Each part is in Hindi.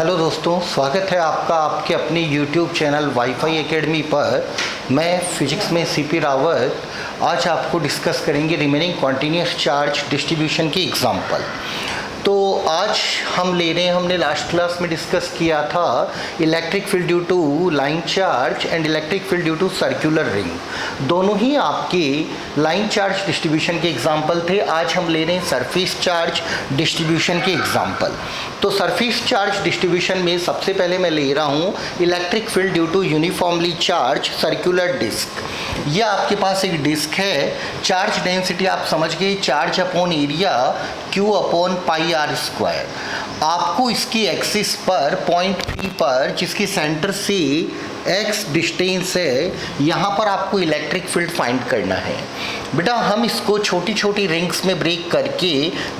हेलो दोस्तों, स्वागत है आपका आपके अपने YouTube चैनल वाईफाई एकेडमी पर। मैं फिजिक्स में सीपी रावत आज आपको डिस्कस करेंगे रिमेनिंग कॉन्टिन्यूस चार्ज डिस्ट्रीब्यूशन की एग्जांपल। तो आज हम ले रहे हैं, हमने लास्ट क्लास में डिस्कस किया था electric field due to line charge and electric field due to circular ring. दोनों ही आपके लाइन चार्ज डिस्ट्रीब्यूशन के एग्जांपल थे। आज हम ले रहे हैं सरफेस चार्ज डिस्ट्रीब्यूशन के एग्जांपल। तो सरफेस चार्ज डिस्ट्रीब्यूशन में सबसे पहले मैं ले रहा हूँ electric field due to uniformly charge circular disc. यह आपके पास एक डिस्क है, चार्ज डेंसिटी आप समझ गए, charge upon area Q upon pi R square. आपको इसकी एक्सिस पर पॉइंट P पर जिसकी सेंटर से x डिस्टेंस है, यहाँ पर आपको इलेक्ट्रिक फील्ड फाइंड करना है। बेटा हम इसको छोटी छोटी रिंग्स में ब्रेक करके,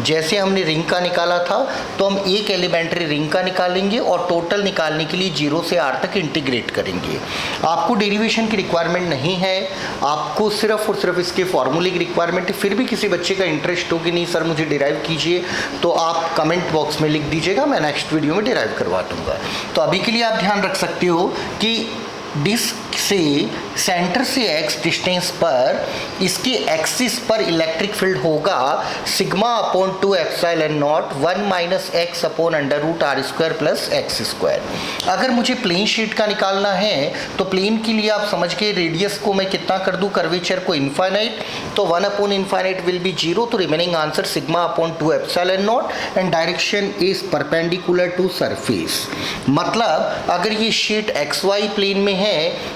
जैसे हमने रिंग का निकाला था तो हम एक एलिमेंट्री रिंग का निकालेंगे और टोटल निकालने के लिए 0 से r तक इंटीग्रेट करेंगे। आपको डेरिवेशन की रिक्वायरमेंट नहीं है, आपको सिर्फ और सिर्फ इसके फॉर्मूले की रिक्वायरमेंट है। फिर भी किसी बच्चे का इंटरेस्ट हो कि नहीं सर मुझे डिराइव कीजिए, तो आप कमेंट बॉक्स में लिख दीजिएगा, मैं नेक्स्ट वीडियो में डिराइव करवा दूँगा। तो अभी के लिए आप ध्यान रख सकते हो कि डिस्क से सेंटर से x डिस्टेंस पर इसकी एक्सिस पर इलेक्ट्रिक फील्ड होगा sigma upon 2 epsilon not 1 minus X upon under root R square plus X square. अगर मुझे प्लेन शीट का निकालना है तो प्लेन के लिए आप समझ के रेडियस को मैं कितना कर दूं, कर्वेचर को इनफाइनाइट, तो 1 अपॉन इनफाइनाइट विल बी 0, तो remaining answer sigma upon 2 epsilon not and direction is perpendicular to surface. मतलब अगर ये शीट XY प्लेन में है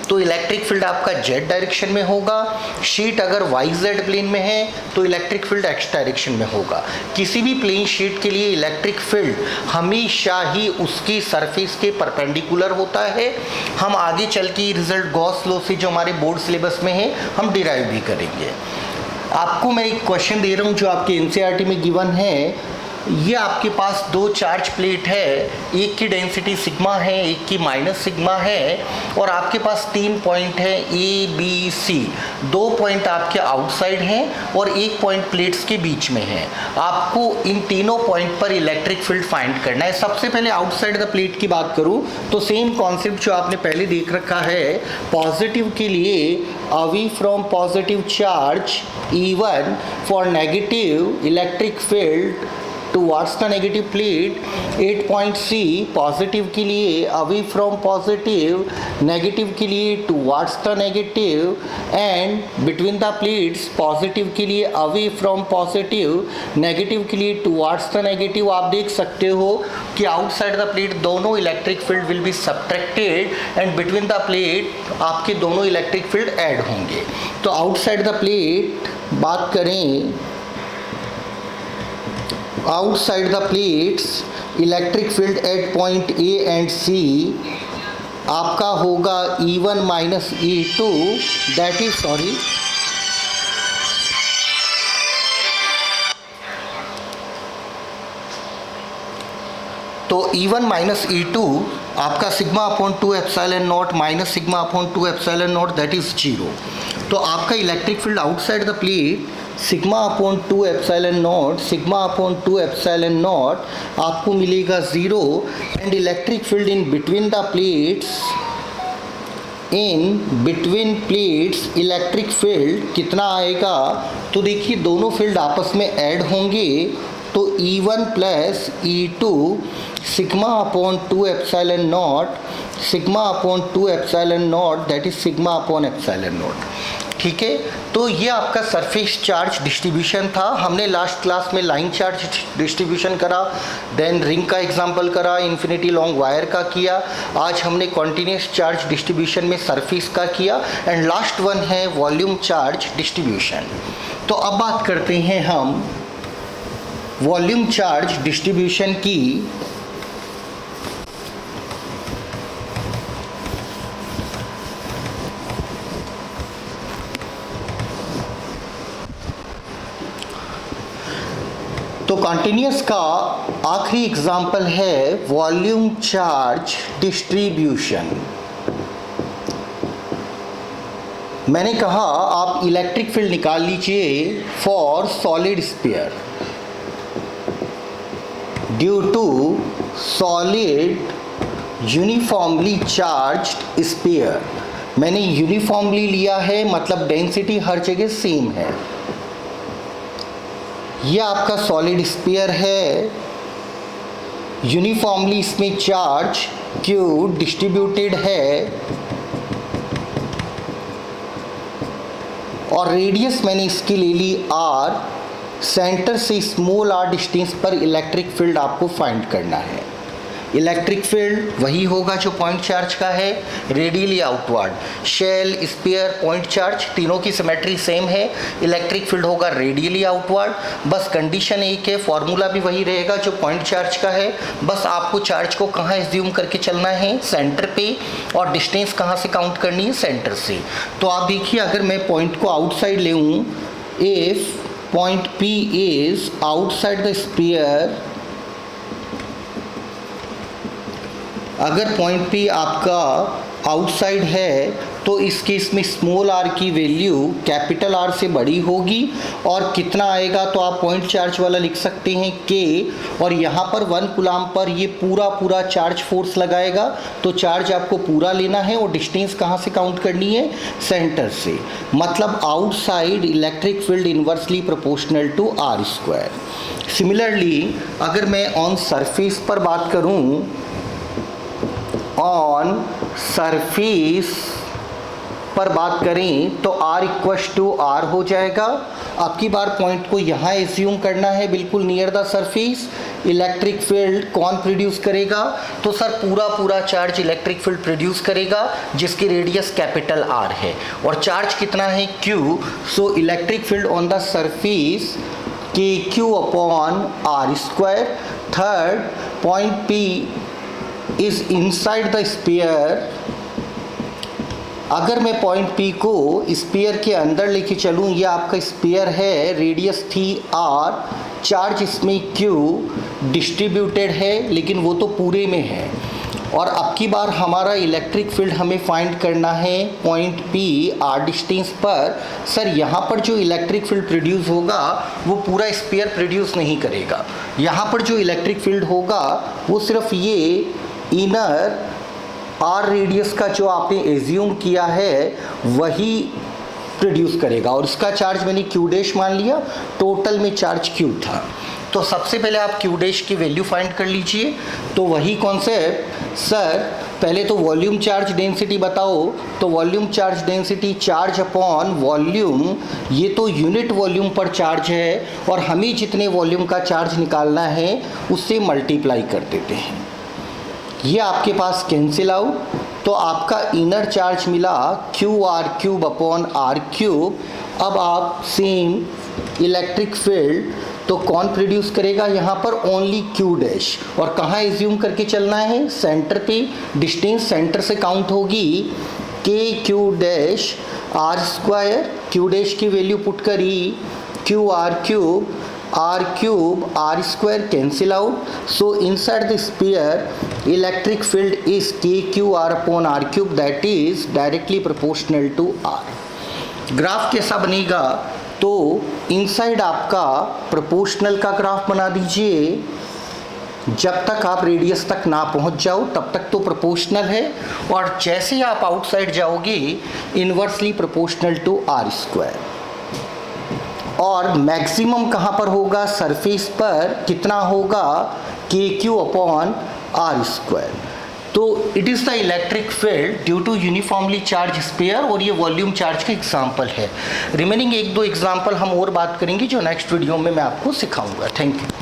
तो इलेक्ट्रिक फील्ड आपका Z डायरेक्शन में होगा, शीट अगर YZ प्लेन में है तो इलेक्ट्रिक फील्ड X डायरेक्शन में होगा। किसी भी प्लेन शीट के लिए इलेक्ट्रिक फील्ड हमेशा ही उसकी सरफेस के परपेंडिकुलर होता है। हम आगे चल के रिजल्ट गॉस लॉ से जो हमारे बोर्ड सिलेबस में है हम डिराइव भी करेंगे। आपको मैं एक क्वेश्चन दे रहा हूँ जो आपके NCERT में गिवन है। ये आपके पास दो चार्ज प्लेट है, एक की डेंसिटी सिग्मा है, एक की माइनस सिग्मा है, और आपके पास 3 पॉइंट है A, B, C। 2 पॉइंट आपके आउटसाइड हैं और एक पॉइंट प्लेट्स के बीच में है। आपको इन तीनों पॉइंट पर इलेक्ट्रिक फील्ड फाइंड करना है। सबसे पहले आउटसाइड द प्लेट की बात करूं तो सेम कॉन्सेप्ट जो आपने पहले देख रखा है, पॉजिटिव के लिए away from positive charge E1 for negative electric field towards the negative plate। 8 point C positive के लिए अवे फ्रॉम पॉजिटिव, नेगेटिव के लिए towards the negative, and between the plates positive के लिए अवे फ्रॉम पॉजिटिव, नेगेटिव के लिए towards the negative। आप देख सकते हो कि आउटसाइड द प्लेट दोनों electric field will be subtracted and between the plate आपके दोनों इलेक्ट्रिक फील्ड ऐड होंगे। तो आउटसाइड द प्लेट बात करें, outside the plates electric field at point A and C आपका होगा E1 minus E2, that is तो E1 माइनस E2 आपका sigma upon 2 epsilon not minus sigma upon 2 epsilon not that is 0। तो आपका electric field outside the plate sigma upon 2 epsilon not, sigma upon 2 epsilon not आपको मिलेगा 0, and electric field in between the plates, in between plates electric field कितना आएगा, तो देखिए दोनों फील्ड आपस में ऐड होंगे, तो E1 plus E2 sigma upon 2 epsilon not, sigma upon 2 epsilon not that is sigma upon epsilon not. ठीक है, तो ये आपका सरफेस चार्ज डिस्ट्रीब्यूशन था। हमने लास्ट क्लास में लाइन चार्ज डिस्ट्रीब्यूशन करा, देन रिंग का एग्जांपल करा, इन्फिनिटी लॉन्ग वायर का किया। आज हमने कॉन्टिन्यूस चार्ज डिस्ट्रीब्यूशन में सरफेस का किया, एंड लास्ट वन है वॉल्यूम चार्ज डिस्ट्रीब्यूशन। तो अब बात करते हैं हम वॉल्यूम चार्ज डिस्ट्रीब्यूशन की। तो कॉन्टिन्यूस का आखिरी एग्जाम्पल है वॉल्यूम चार्ज डिस्ट्रीब्यूशन। मैंने कहा आप इलेक्ट्रिक फील्ड निकाल लीजिए for solid sphere due to solid uniformly charged sphere. मैंने यूनिफॉर्मली लिया है, मतलब डेंसिटी हर जगह सेम है। यह आपका सॉलिड स्फीयर है, यूनिफॉर्मली इसमें चार्ज क्यू डिस्ट्रीब्यूटेड है और रेडियस मैंने इसकी ले ली आर। सेंटर से स्मॉल आर डिस्टेंस पर इलेक्ट्रिक फील्ड आपको फाइंड करना है। इलेक्ट्रिक फील्ड वही होगा जो पॉइंट चार्ज का है, radially outward. Shell, sphere, point charge तीनों की सिमेट्री सेम है। इलेक्ट्रिक फील्ड होगा रेडियली आउटवर्ड। बस कंडीशन एक है, फॉर्मूला भी वही रहेगा जो पॉइंट चार्ज का है। बस आपको चार्ज को कहाँ एज्यूम करके चलना है, सेंटर पे, और डिस्टेंस कहाँ से काउंट करनी है, सेंटर से। तो आप देखिए, अगर मैं पॉइंट को आउटसाइड ले लूँ, if point P is outside the sphere, अगर पॉइंट P आपका आउटसाइड है तो इस केस में स्मॉल r की वैल्यू कैपिटल R से बड़ी होगी। और कितना आएगा, तो आप पॉइंट चार्ज वाला लिख सकते हैं K, और यहाँ पर 1 कूलाम पर ये पूरा चार्ज फोर्स लगाएगा। तो चार्ज आपको पूरा लेना है और डिस्टेंस कहाँ से काउंट करनी है, सेंटर से। मतलब outside electric field inversely proportional to r²। Similarly अगर मैं ऑन सरफेस पर बात करूँ, ऑन सरफेस पर बात करें तो R इक्वल्स टू R हो जाएगा। अब की बार पॉइंट को यहाँ एज्यूम करना है, बिल्कुल near the surface. Electric field कौन प्रोड्यूस करेगा, तो सर पूरा चार्ज इलेक्ट्रिक फील्ड प्रोड्यूस करेगा जिसकी रेडियस कैपिटल R है, और चार्ज कितना है, Q। So electric field on the surface KQ upon R²। Third, point P is inside the sphere. अगर मैं पॉइंट P को स्फीयर के अंदर लेके चलूँ, ये आपका स्फीयर है, रेडियस थी R, चार्ज इसमें Q डिस्ट्रीब्यूटेड है, लेकिन वो तो पूरे में है। और अब की बार हमारा इलेक्ट्रिक फील्ड हमें फाइंड करना है पॉइंट P R डिस्टेंस पर। सर यहाँ पर जो इलेक्ट्रिक फील्ड प्रोड्यूस होगा वो पूरा स्फीयर प्रोड्यूस नहीं करेगा। यहाँ पर जो इलेक्ट्रिक फील्ड होगा वो सिर्फ ये इनर R रेडियस का जो आपने एज्यूम किया है वही प्रोड्यूस करेगा, और इसका चार्ज मैंने Q डैश मान लिया। टोटल में चार्ज Q था। तो सबसे पहले आप Q डैश की वैल्यू फाइंड कर लीजिए। तो वही कॉन्सेप्ट, सर पहले तो वॉल्यूम चार्ज डेंसिटी बताओ। तो volume charge density charge upon volume, ये तो यूनिट वॉल्यूम पर चार्ज है, और हमें जितने वॉल्यूम का चार्ज निकालना है उससे मल्टीप्लाई कर देते हैं। ये आपके पास कैंसिल आउट, तो आपका इनर चार्ज मिला QR³ अपॉन R³। अब आप सेम इलेक्ट्रिक फील्ड तो कौन प्रोड्यूस करेगा, यहाँ पर ओनली Q डैश, और कहाँ एज्यूम करके चलना है, सेंटर पे। डिस्टेंस सेंटर से काउंट होगी, KQ dash R²। Q dash की वैल्यू पुट करी, QR³ R³ R² cancel out. So inside the sphere electric field is KQR upon R³, that is directly proportional to R. Graph कैसा बनेगा, तो इनसाइड आपका प्रोपोर्शनल का ग्राफ बना दीजिए। जब तक आप रेडियस तक ना पहुंच जाओ तब तक तो प्रोपोर्शनल है, और जैसे आप आउटसाइड जाओगे इन्वर्सली प्रोपोर्शनल टू R²। और मैक्सिमम कहाँ पर होगा, सरफेस पर कितना होगा, KQ अपॉन R²। तो it is the electric field due to uniformly charge sphere, और ये वॉल्यूम चार्ज का एग्जाम्पल है। रिमेनिंग 1-2 एग्जाम्पल हम और बात करेंगे जो नेक्स्ट वीडियो में मैं आपको सिखाऊंगा। Thank you.